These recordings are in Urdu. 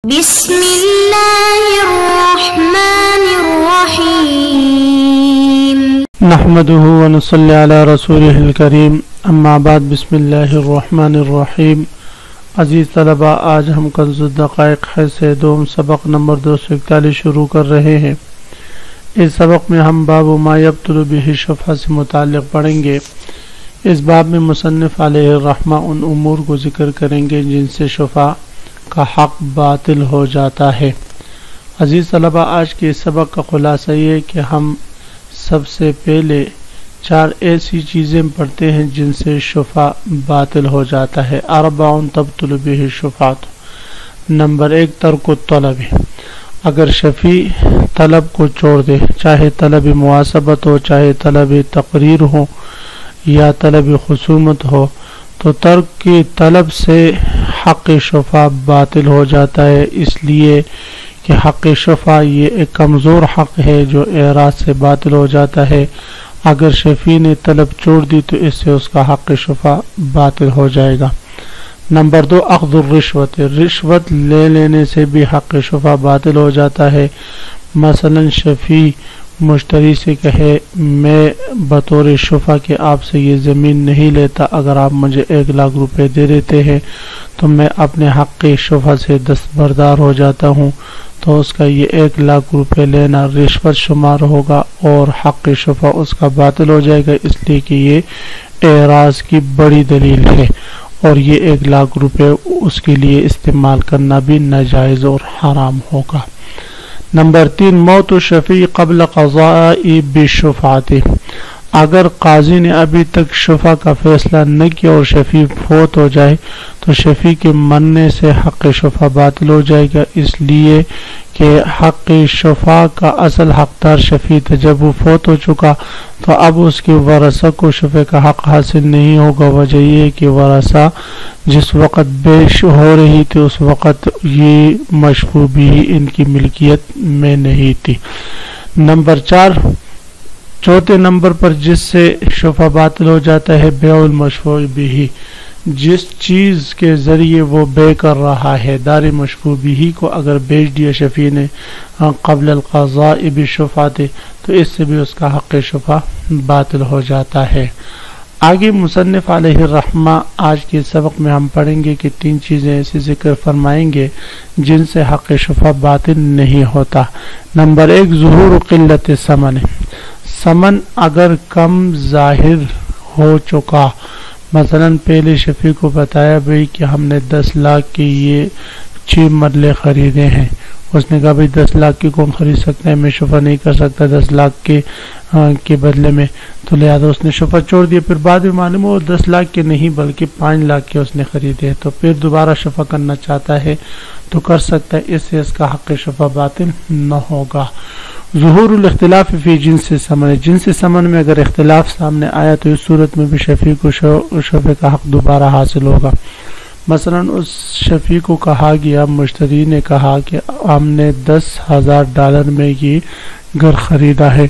بسم اللہ الرحمن الرحیم نحمده ونصلی علی رسولہ الکریم اما بعد بسم اللہ الرحمن الرحیم۔ عزیز طلبہ، آج ہم کنز الدقائق حصہ دوم سبق نمبر 241 شروع کر رہے ہیں۔ اس سبق میں ہم باب ما یبطل بہ الشفعہ سے متعلق پڑھیں گے۔ اس باب میں مصنف علیہ الرحمہ ان امور کو ذکر کریں گے جن سے شفعہ کا حق باطل ہو جاتا ہے۔ عزیز طلبہ، آج کے سبق کا خلاصہ یہ ہے کہ ہم سب سے پہلے 4 ایسی چیزیں پڑھتے ہیں جن سے شفعہ باطل ہو جاتا ہے۔ اربع تبطل بہ الشفعۃ۔ نمبر 1 ترک الطلب۔ اگر شفیع طلب کو چھوڑ دے، چاہے طلب مواسبت ہو، چاہے طلب تقریر ہو یا طلب خصومت ہو، تو ترک کی طلب سے حق شفعہ باطل ہو جاتا ہے، اس لیے کہ حق شفعہ یہ ایک کمزور حق ہے جو اعراض سے باطل ہو جاتا ہے۔ اگر شفیع نے طلب چھوڑ دی تو اس سے اس کا حق شفعہ باطل ہو جائے گا۔ نمبر 2 اخذ الرشوت۔ رشوت لے لینے سے بھی حق شفعہ باطل ہو جاتا ہے۔ مثلا شفیع مشتری سے کہے میں بطور شفعہ کہ آپ سے یہ زمین نہیں لیتا، اگر آپ مجھے 1 لاکھ روپے دے دیتے ہیں تو میں اپنے حق شفعہ سے دستبردار ہو جاتا ہوں، تو اس کا یہ 1 لاکھ روپے لینا رشوت شمار ہوگا اور حق شفعہ اس کا باطل ہو جائے گا، اس لیے کہ یہ اعراض کی بڑی دلیل ہے اور یہ 1 لاکھ روپے اس کے لیے استعمال کرنا بھی ناجائز اور حرام ہوگا۔ نمبر 3 موت الشفیع قبل قضاء بالشفعۃ۔ اگر قاضی نے ابھی تک شفعہ کا فیصلہ نہ کیا اور شفیع فوت ہو جائے تو شفیع کے مرنے سے حق شفعہ باطل ہو جائے گا، اس لیے کہ حق شفعہ کا اصل حقدار شفیع تھا۔ جب وہ فوت ہو چکا تو اب اس کے ورثہ کو شفعہ کا حق حاصل نہیں ہوگا۔ وجہ یہ کہ ورثہ جس وقت پیش ہو رہی تھی اس وقت یہ مشفوع بھی ان کی ملکیت میں نہیں تھی۔ نمبر 4 چوتھے نمبر پر جس سے شفعہ باطل ہو جاتا ہے بیع المشفوع بہ۔ جس چیز کے ذریعے وہ بے کر رہا ہے، دار مشفوع بہ کو اگر بیچ دیا شفیع نے قبل القضاء بالشفعۃ تو اس سے بھی اس کا حق شفعہ باطل ہو جاتا ہے۔ آگے مصنف علیہ الرحمہ آج کے سبق میں ہم پڑھیں گے کہ 3 چیزیں ایسے ذکر فرمائیں گے جن سے حق شفعہ باطل نہیں ہوتا۔ نمبر 1 ظہور قلت ثمن۔ ثمن اگر کم ظاہر ہو چکا، مثلا پہلے شفیع کو بتایا بھئی کہ ہم نے 10 لاکھ کے یہ 6 مرلے خریدے ہیں، اس نے کہا بھئی 10 لاکھ کی کون خرید سکتا ہے، میں شفعہ نہیں کر سکتا 10 لاکھ کے بدلے میں، تو لہذا اس نے شفعہ چھوڑ دیا۔ پھر بعد میں معلوم ہو 10 لاکھ کے نہیں بلکہ 5 لاکھ کے اس نے خریدے، تو پھر دوبارہ شفعہ کرنا چاہتا ہے تو کر سکتا ہے، اس سے اس کا حق شفعہ باطل نہ ہوگا۔ ظہور الاختلاف فی جنس ثمن۔ جنس ثمن میں اگر اختلاف سامنے آیا تو اس صورت میں بھی شفیع کو شفعہ کا حق دوبارہ حاصل ہوگا۔ مثلا اس شفیع کو کہا گیا، مشتری نے کہا کہ ہم نے $10,000 میں یہ گھر خریدا ہے،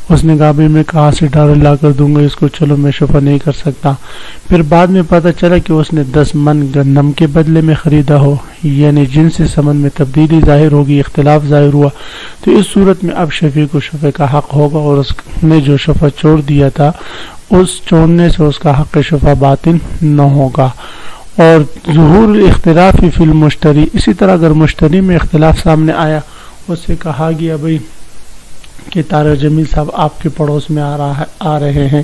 اس نے کہا بھی میں کہاں سے ڈالر لا کر دوں گا اس کو، چلو میں شفعہ نہیں کر سکتا۔ پھر بعد میں پتہ چلا کہ اس نے 10 من گندم کے بدلے میں خریدا ہو، یعنی جنس ثمن میں تبدیلی ظاہر ہوگی، اختلاف ظاہر ہوا، تو اس صورت میں اب شفیع کو شفعہ کا حق ہوگا اور اس نے جو شفعہ چھوڑ دیا تھا اس چھوڑنے سے اس کا حق شفعہ باطل نہ ہوگا۔ اور ظہور الاختلاف فی المشتری۔ اسی طرح اگر مشتری میں اختلاف سامنے آیا، اس سے کہا گیا بھئی کہ طارق جمیل صاحب آپ کے پڑوس میں آ رہے ہیں،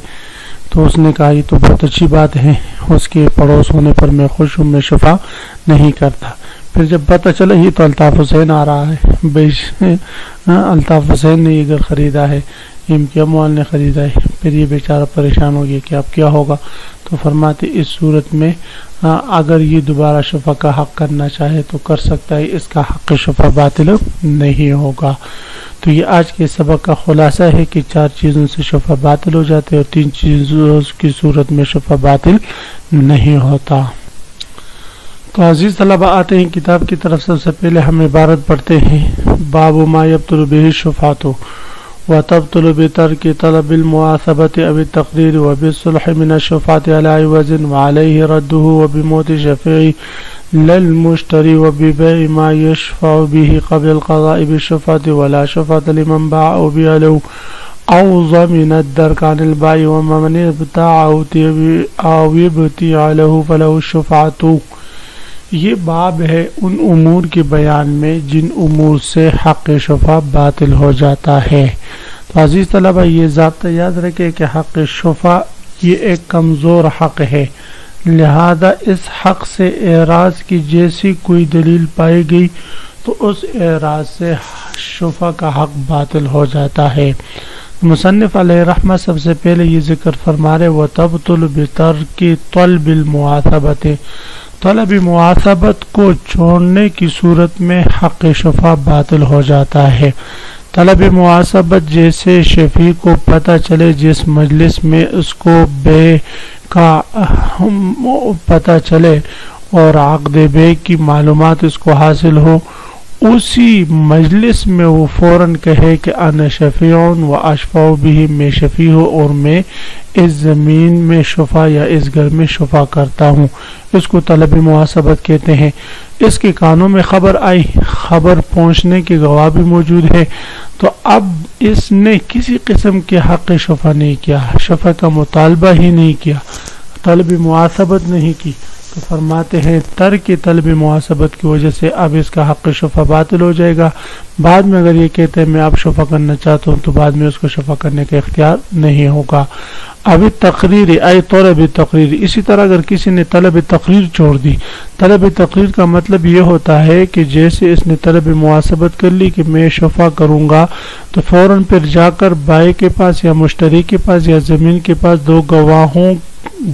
تو اس نے کہا یہ تو بہت اچھی بات ہے، اس کے پڑوس ہونے پر میں خوش ہوں، میں شفعہ نہیں کرتا۔ پھر جب پتہ چلا یہ تو الطاف حسین آ رہا ہے، بھئی الطاف حسین نے یہ گھر خریدا ہے، امکیہ موال نے خریدا ہے، پھر یہ بیچارہ پریشان ہو گیا کہ اب کیا ہوگا، تو فرماتے اس صورت میں اگر یہ دوبارہ شفعہ کا حق کرنا چاہے تو کر سکتا ہے، اس کا حق شفعہ باطل نہیں ہوگا۔ تو یہ آج کے سبق کا خلاصہ ہے کہ 4 چیزوں سے شفعہ باطل ہو جاتے ہیں اور 3 چیزوں کی صورت میں شفعہ باطل نہیں ہوتا۔ تو عزیز طلبہ آتے ہیں کتاب کی طرف۔ سب سے پہلے ہم عبارت پڑھتے ہیں باب ما یبطل بہ الشفعۃ وتبطل بترك طلب المواثبة أو التقرير وبالصلح من الشفعة على عوض وعليه رده وبموت شفيع للمشتری وببيع ما يشفع به قبل القضاء بالشفعة ولا شفعة لمن باع أو بيع له أو ضمن الدرك عن البائع ومن ابتاع أو يبتيع له فله الشفعة. یہ باب ہے ان امور کے بیان میں جن امور سے حق شفاعت باطل ہو جاتا ہے. تو عزیز طلبہ یہ ضابطہ یاد رکھے کہ حق شفاعت یہ ایک کمزور حق ہے، لہذا اس حق سے اعراض کی جیسی کوئی دلیل پائی گئی تو اس اعراض سے شفاعت کا حق باطل ہو جاتا ہے. مصنف علیہ رحمہ سب سے پہلے یہ ذکر فرما رہے وَتَبْطُلُ بِتَرْكِ طَلْبِ الْمُعَاثَبَةِ، طلب معاصبت کو چھوڑنے کی صورت میں حق شفاعت باطل ہو جاتا ہے. طلب معاصبت جیسے شفیع کو پتہ چلے جس مجلس میں اس کو بے کا پتہ چلے اور عقد بے کی معلومات اس کو حاصل ہو، اسی مجلس میں وہ فوراً کہے کہ انا شفیع و اشفع بھی، میں شفیع ہوں اور میں اس زمین میں شفا یا اس گھر میں شفا کرتا ہوں. اس کو طلب معاصبت کہتے ہیں. اس کے کانوں میں خبر آئی، خبر پہنچنے کے گواہ بھی موجود ہے، تو اب اس نے کسی قسم کے حق شفا نہیں کیا، شفا کا مطالبہ ہی نہیں کیا، طلب معاصبت نہیں کی. تو فرماتے ہیں ترک طلب معاصبت کی وجہ سے اب اس کا حق شفا باطل ہو جائے گا. بعد میں اگر یہ کہتے ہیں میں اب شفا کرنا چاہتا ہوں تو بعد میں اس کو شفا کرنے کا اختیار نہیں ہوگا. اب تقریر ای طلب تقریر، اسی طرح اگر کسی نے طلب تقریر چھوڑ دی، طلب تقریر کا مطلب یہ ہوتا ہے کہ جیسے اس نے طلب معاصبت کر لی کہ میں شفا کروں گا، تو فوراً پھر جا کر بائع کے پاس یا مشتری کے پاس یا زمین کے پاس دو گواہوں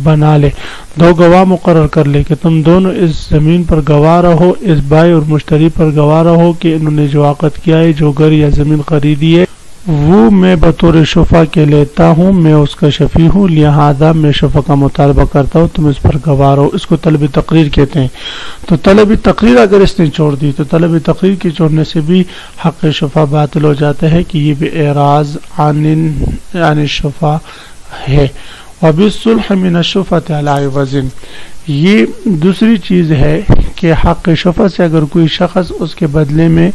بنا لے، دو گواہ مقرر کر لے کہ تم دونوں اس زمین پر گواہ رہو، اس بائع اور مشتری پر گواہ رہو کہ انہوں نے جو عقد کیا ہے، جو گھر یا زمین خریدی ہے، وہ میں بطور شفا کے لیتا ہوں، میں اس کا شفیع ہوں، لہذا میں شفا کا مطالبہ کرتا ہوں، تم اس پر گواہ رہو. اس کو طلب تقریر کہتے ہیں. تو طلب تقریر اگر اس نے چھوڑ دی تو طلب تقریر کے چھوڑنے سے بھی حق شفا باطل ہو جاتا ہے کہ یہ بھی اعراض عن الشفا ہے. وبالصلح من الشفعة على عوض، یہ دوسری چیز ہے کہ حق شفا سے اگر کوئی شخص اس کے بدلے میں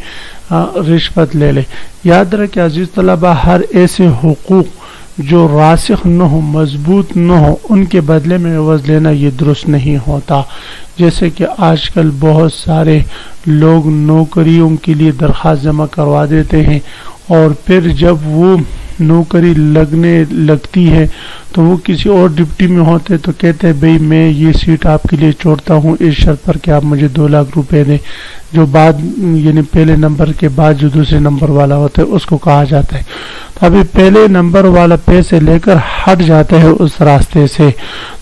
رشوت لے لے. یاد رکھیں عزیز طلبہ، ہر ایسے حقوق جو راسخ نہ ہو، مضبوط نہ ہو، ان کے بدلے میں عوض لینا یہ درست نہیں ہوتا. جیسے کہ آج کل بہت سارے لوگ نوکریوں کے لیے درخواست جمع کروا دیتے ہیں اور پھر جب وہ نوکری لگتی ہے تو وہ کسی اور ڈپٹی میں ہوتے تو کہتے ہیں بھئی میں یہ سیٹ آپ کے لیے چھوڑتا ہوں اس شرط پر کہ آپ مجھے 2 لاکھ روپے دیں، جو بعد یعنی پہلے نمبر کے بعد جو دوسرے نمبر والا ہوتا ہے اس کو کہا جاتا ہے. تو ابھی پہلے نمبر والا پیسے لے کر ہٹ جاتا ہے اس راستے سے.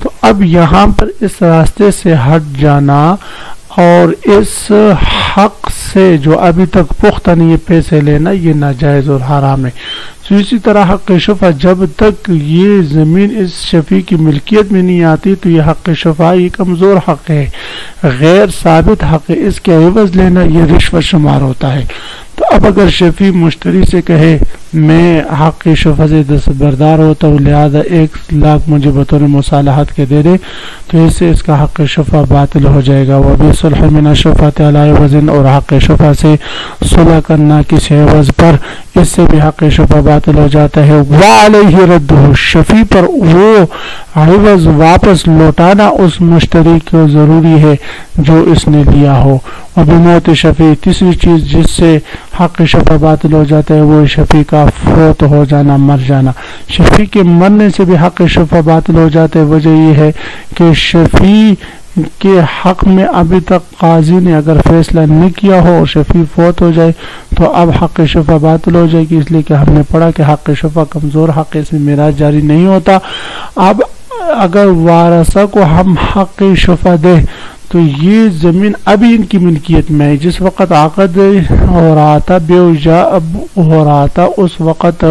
تو اب یہاں پر اس راستے سے ہٹ جانا اور اس حق سے جو ابھی تک پختہ نہیں یہ پیسے لینا، یہ ناجائز اور حرام ہے. تو اسی طرح حق شفا جب تک یہ زمین اس شفیع کی ملکیت میں نہیں آتی تو یہ حق شفا یہ کمزور حق ہے، غیر ثابت حق ہے، اس کے عوض لینا یہ رشوت شمار ہوتا ہے. تو اب اگر شفیع مشتری سے کہے میں حق شفا سے دستبردار ہوتا ہوں لہذا 1 لاکھ مجھے بطور مصالحت کے دے دے، تو اس سے اس کا حق شفا باطل ہو جائے گا. وبالصلح من الشفعة علی عوض، اور حق شفا سے صلح کرنا کسی عوض پر، اس سے بھی حق شفا باطل ہو جاتا ہے. وعلیہ رده، شفیع پر وہ عوض واپس لوٹانا اس مشتری کو ضروری ہے جو اس نے لیا ہو. وبموت شفیع، تیسری چیز جس سے حق شفا باطل ہو جاتا ہے وہ شفیع کا فوت ہو جانا، مر جانا. شفیع کے مرنے سے بھی حق شفا باطل ہو جاتا ہے. وجہ یہ ہے کہ شفیع کے حق میں ابھی تک قاضی نے اگر فیصلہ نہیں کیا ہو اور شفیع فوت ہو جائے تو اب حق شفا باطل ہو جائے گی، اس لیے کہ ہم نے پڑھا کہ حق شفا کمزور حق ہے، اس میں میراث جاری نہیں ہوتا. اب اگر وارثہ کو ہم حق شفا دے تو یہ زمین ابھی ان کی ملکیت میں ہے، جس وقت عقد ہو رہا تھا، بے وجہ ہو رہا تھا، اس وقت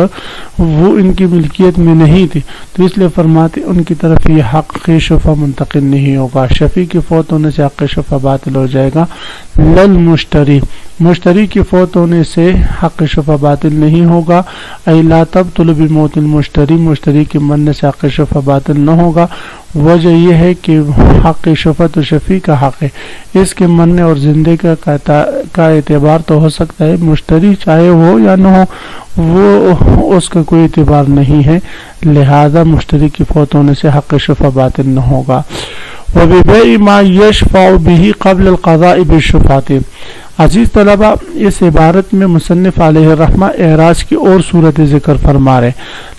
وہ ان کی ملکیت میں نہیں تھی، تو اس لیے فرماتے ان کی طرف یہ حق شفا منتقل نہیں ہوگا. شفیع کے فوت ہونے سے حق شفا باطل ہو جائے گا. للمشتری، مشتری کے فوت ہونے سے حق شفا باطل نہیں ہوگا. ای لا تبطل بموت المشتری، مشتری کے مرنے سے حق شفا باطل نہ ہوگا. وجہ یہ ہے کہ حق شفا تو شفیع کا حق ہے، اس کے مرنے اور زندے کا اعتبار تو ہو سکتا ہے، مشتری چاہے ہو یا نہ ہو وہ اس کا کوئی اعتبار نہیں ہے، لہذا مشتری کی فوت ہونے سے حق شفع باطل نہ ہوگا۔ وَبِبَيْعِ مَا يَشْفَعُ بِهِ قَبْلَ الْقَضَاءِ بِالشُّفْعَةِ۔ عزیز طلبہ، اس عبارت میں مصنف علیہ الرحمہ اعراض کی اور صورت ذکر فرما رہے،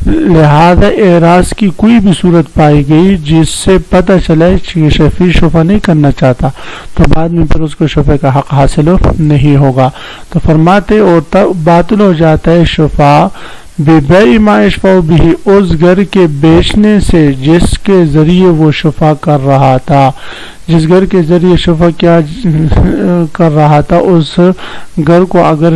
لہذا اعراض کی کوئی بھی صورت پائی گئی جس سے پتہ چلے کہ شفیع شفع نہیں کرنا چاہتا تو بعد میں پھر اس کو شفع کا حق حاصل نہیں ہوگا، تو فرماتے اور تب باطل ہو جاتا ہے شفع بِبَيْعِ مَا يَشْفَعُ بِهِ، اس گھر کے بیچنے سے جس کے ذریعے وہ شفع کر رہا تھا، جس گھر کے ذریعے شفع کیا کر رہا تھا اس گھر کو اگر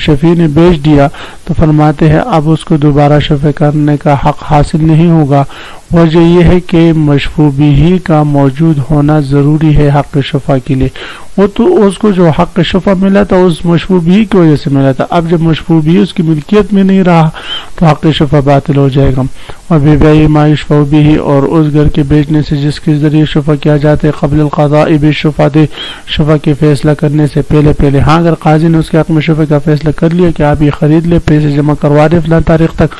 شفیع نے بیچ دیا تو فرماتے ہیں اب اس کو دوبارہ شفع کرنے کا حق حاصل نہیں ہوگا۔ وجہ یہ ہے کہ مشفوع بہ کا موجود ہونا ضروری ہے حق شفع کے لیے، وہ تو اس کو جو حق شفع ملا تھا اس مشفوع بہ کی وجہ سے ملا تھا، اب جب مشفوع بہ اس کی ملکیت میں نہیں رہا تو حق شفع باطل ہو جائے گا۔ وَبِبَيْعِ مَا يُشْفَعُ بِهِ، اور اس گھر کے بیچنے سے جس کے ذریعے شفع کیا جاتا ہے قبل القضاء بالشفعۃ، شفع کے فیصلہ کرنے سے پہلے ہاں اگر قاضی نے اس کے حق میں شفع کا فیصلہ کر لیا کہ آپ یہ خرید لے، پیسے جمع کروا دے فلاں تاریخ تک،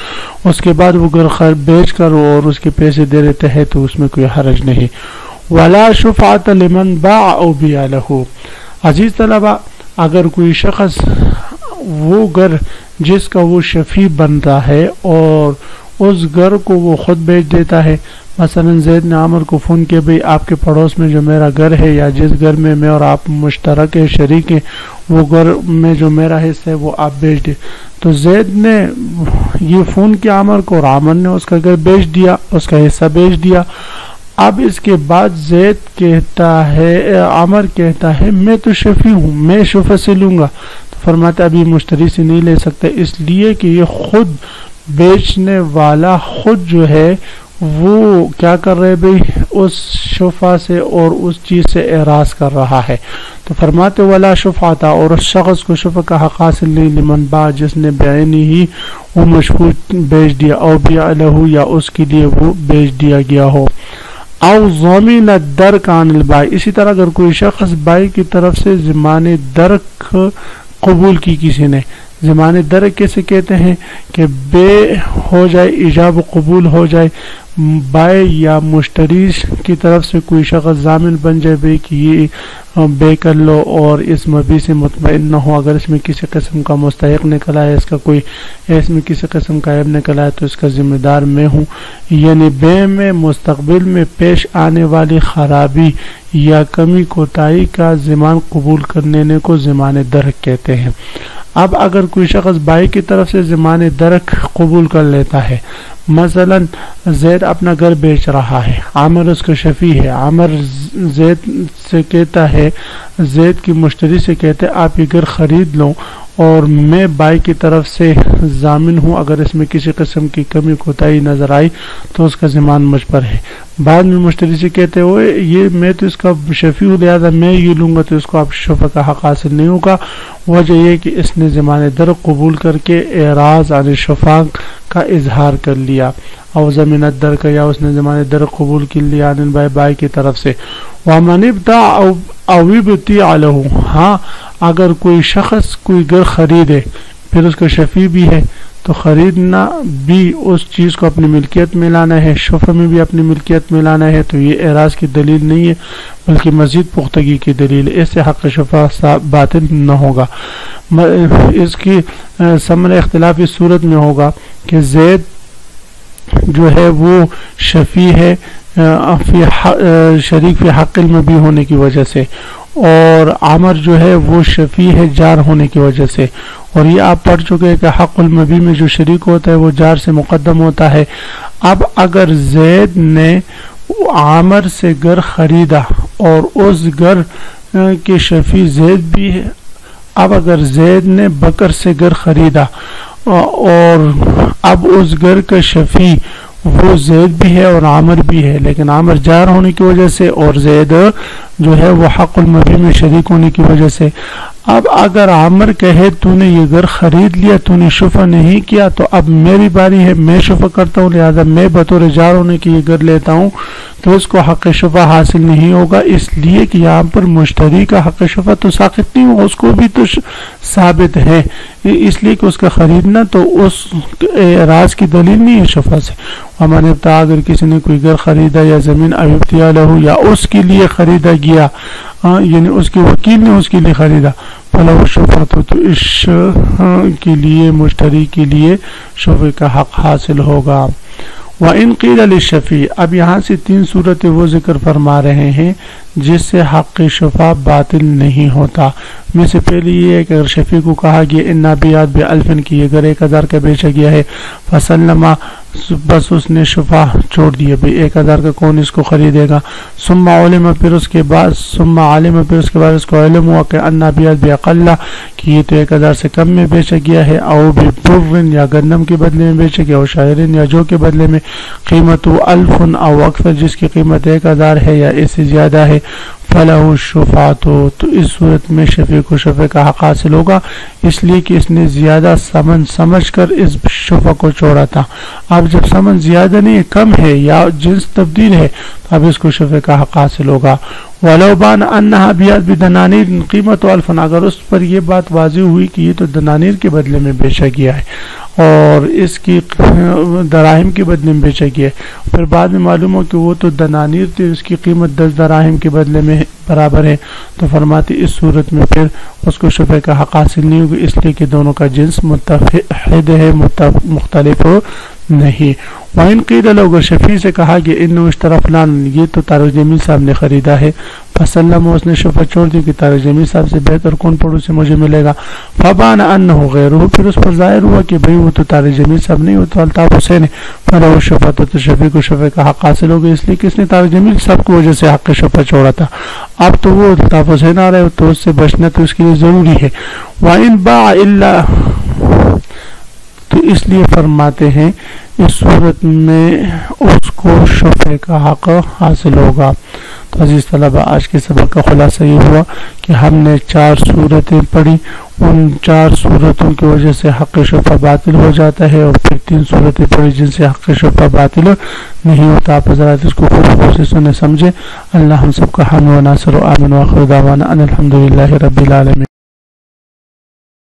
اس کے بعد وہ گھر بیچ کر اور اس کے پیسے دے دیتے ہیں تو اس میں کوئی حرج نہیں۔ وَلَا شُفْعَةَ لِمَنْ بَاعَ أَوْ بِيَعَ لَهُ۔ عزیز طلبہ، اگر کوئی شخص وہ گھر جس کا وہ شفیع بنتا ہے اور اس گھر کو وہ خود بیچ دیتا ہے، مثلا زید نے عامر کو فون کیا بھئی آپ کے پڑوس میں جو میرا گھر ہے یا جس گھر میں اور آپ مشترک ہے شریک ہیں وہ گھر میں جو میرا حصہ ہے وہ آپ بیچ دیں، تو زید نے یہ فون کیا عامر کو اور عامر نے اس کا گھر بیچ دیا، اس کا حصہ بیچ دیا۔ اب اس کے بعد زید کہتا ہے، عامر کہتا ہے میں تو شفیع ہوں، میں شفع سے لوں گا، تو فرماتا ابھی مشتری سے نہیں لے سکتے، اس لیے کہ یہ خود بیچنے والا خود جو ہے وہ کیا کر رہے بھئی اس شفع سے اور اس چیز سے اعراض کر رہا ہے، تو فرماتے ولا شفعہ، اور اس شخص کو شفع کا حق حاصل نہیں لمن باع، جس نے بعینی ہی وہ مشفوع بیچ دیا، او بیع لہ، یا اس کے لیے وہ بیچ دیا گیا ہو، او ضامن الدرک عن البائع۔ اسی طرح اگر کوئی شخص بائی کی طرف سے ضمان درک قبول کی کسی نے، ضمان درک کیسے کہتے ہیں کہ بے ہو جائے، ایجاب و قبول ہو جائے، بائع یا مشتری کی طرف سے کوئی شخص ضامن بن جائے بے کہ یہ بے کر لو اور اس مبی سے مطمئن نہ ہو، اگر اس میں کسی قسم کا مستحق نکلا ہے، اس کا کوئی اس میں کسی قسم کا عیب نکلا ہے تو اس کا ذمہ دار میں ہوں، یعنی بے میں مستقبل میں پیش آنے والی خرابی یا کمی کوتاہی کا ضمان قبول کرنے کو ضمان درک کہتے ہیں۔ اب اگر کوئی شخص بائی کی طرف سے ضمان درک قبول کر لیتا ہے، مثلا زید اپنا گھر بیچ رہا ہے، عامر اس کا شفیع ہے، عامر زید سے کہتا ہے، زید کی مشتری سے کہتے ہیں آپ یہ گھر خرید لو اور میں بائی کی طرف سے ضامن ہوں، اگر اس میں کسی قسم کی کمی کوتاہی نظر آئی تو اس کا ضمان مجھ پر ہے، بعد میں مشتری سے کہتے ہوئے یہ میں تو اس کا شفیع ہوں لہذا میں یہ لوں گا تو اس کو آپ شفع کا حق حاصل نہیں ہوگا، وجہ یہ کہ اس نے ضمان درک قبول کر کے اعراض عن شفع کا اظہار کر لیا، او ضمن الدرک، یا اس نے ضمان درک قبول کر لیا عن بائی کی طرف سے۔ ومن ابتاع او ابتیع لہ، ہاں اگر کوئی شخص کوئی گھر خریدے پھر اس کا شفیع بھی ہے تو خریدنا بھی اس چیز کو اپنی ملکیت میں لانا ہے، شفع میں بھی اپنی ملکیت میں لانا ہے، تو یہ اعراض کی دلیل نہیں ہے بلکہ مزید پختگی کی دلیل ہے، اس سے حق شفع باطل نہ ہوگا۔ اس کی ثمر اختلاف اس صورت میں ہوگا کہ زید جو ہے وہ شفیع ہے شریک فی حق المبی ہونے کی وجہ سے، اور عامر جو ہے وہ شفیع ہے جار ہونے کی وجہ سے، اور یہ آپ پڑھ چکے ہیں کہ حق المبی میں جو شریک ہوتا ہے وہ جار سے مقدم ہوتا ہے۔ اب اگر زید نے عامر سے گھر خریدا اور اس گھر کے شفیع زید بھی ہے، اب اگر زید نے بکر سے گھر خریدا اور اب اس گھر کا شفیع وہ زید بھی ہے اور عامر بھی ہے، لیکن عامر جار ہونے کی وجہ سے اور زید جو ہے وہ حق المبیع میں شریک ہونے کی وجہ سے. اب اگر عامر کہے تو نے یہ گھر خرید لیا، تو نے شفع نہیں کیا، تو اب میری باری ہے، میں شفع کرتا ہوں، لہذا میں بطور جار ہونے کی یہ گھر لیتا ہوں، تو اس کو حق شفع حاصل نہیں ہوگا، اس لیے کہ یہاں پر مشتری کا حق شفع تو ساقط نہیں ہوگا، اس کو بھی تو ثابت ہے، اس لیے کہ اس کا خریدنا تو اس راز کی دلیل نہیں ہے شفع سے. ومن ابتاع، اگر کسی نے کوئی گھر خریدا یا زمین ابتاع لہو، یا اس کے لیے خریدا گیا، یعنی اس کے وکیل نے اس کے لیے خریدا، فلہ شفع، تو اس کے لیے مشتری کے لیے شفع کا حق حاصل ہوگا. وَإِنْ قِيلَ لِلشَّفِيعِ، اب یہاں سے 3 صورتیں وہ ذکر فرما رہے ہیں جس سے حق شفع باطل نہیں ہوتا. میں سے پہلی یہ ہے کہ اگر شفیع کو کہا گیا ان بیعت بألف کی، یہ اگر 1000 کا بیچا گیا ہے، فسلمہ، بس اس نے شفع چھوڑ دیا، بھئی 1000 کا کون اس کو خریدے گا. ثم علم، پھر اس کے بعد اس کو علم ہوا کہ ان بیعت بأقل، کہ یہ تو 1000 سے کم میں بیچا گیا ہے، او ببر، یا گندم کے بدلے میں بیچا گیا، او شعیر، یا جو کے بدلے میں، قیمت 1000 او اکثر، جس کی قیمت 1000 ہے یا اس سے زیادہ ہے، فَلَهُ الشُّفْعَةُ، تو اس صورت میں شفیع کو شفع کا حق حاصل ہوگا، اس لیے کہ اس نے زیادہ سمن سمجھ کر اس شفع کو چھوڑا تھا. اب جب سمن زیادہ نہیں، کم ہے یا جنس تبدیل ہے، تو اب اس کو شفع کا حق حاصل ہوگا. وَلَوْ بَانَ أَنَّهَا بِيَدْ بِدَنَانِيرٍ قِيمَةُ 1000، اگر اس پر یہ بات واضح ہوئی کہ یہ تو دنانیر کے بدلے میں بیچا گیا ہے اور اس کی دراہم کے بدلے میں بیچا گیا ہے، پھر بعد میں معلوم ہو کہ وہ تو دنانیر تھی، اس کی قیمت 10 دراہم کے بدلے میں برابر ہے، تو فرماتے اس صورت میں پھر اس کو شفع کا حق حاصل نہیں ہوگا، اس لیے کہ دونوں کا جنس متحد ہے، مختلف نہیں. وَإِنْ قِيلَ لَهُ، اگر شفیع سے کہا کہ انه اشترى فلان، یہ تو طارق جمیل صاحب نے خریدا ہے، فسلم، اس نے شفع چھوڑ دی کہ طارق جمیل صاحب سے بہتر کون پڑوسی مجھے ملے گا، فبان انه غیره، پھر اس پر ظاہر ہوا کہ بھئی وہ تو طارق جمیل صاحب نہیں، وہ تو الطاف حسین ہے، فلہ الشفع، تو شفیع کو شفع کا حق حاصل ہوگا، اس لیے کہ اس نے طارق جمیل صاحب کی وجہ سے حق شفع چھوڑا تھا، اب تو وہ الطاف حسین آ رہے تو اس سے بچنا تو اس کے لیے ضروری ہے. وَإِنْ بَاعَ إِلَّا، تو اس لیے فرماتے ہیں اس صورت میں اس کو شفع کا حق حاصل ہوگا. تو عزیز طلبہ، آج کے سبق کا خلاصہ یہ ہوا کہ ہم نے 4 صورتیں پڑھی، ان 4 صورتوں کی وجہ سے حق شفع باطل ہو جاتا ہے، اور پھر 3 صورتیں پڑھی جن سے حق شفع باطل نہیں ہوتا. آپ حضرات اس کو خوب سے سنے سمجھے. اللہ ہم سب کا حامی و ناصر و آمین و آخر دعوانا ان الحمدللہ رب العالمین.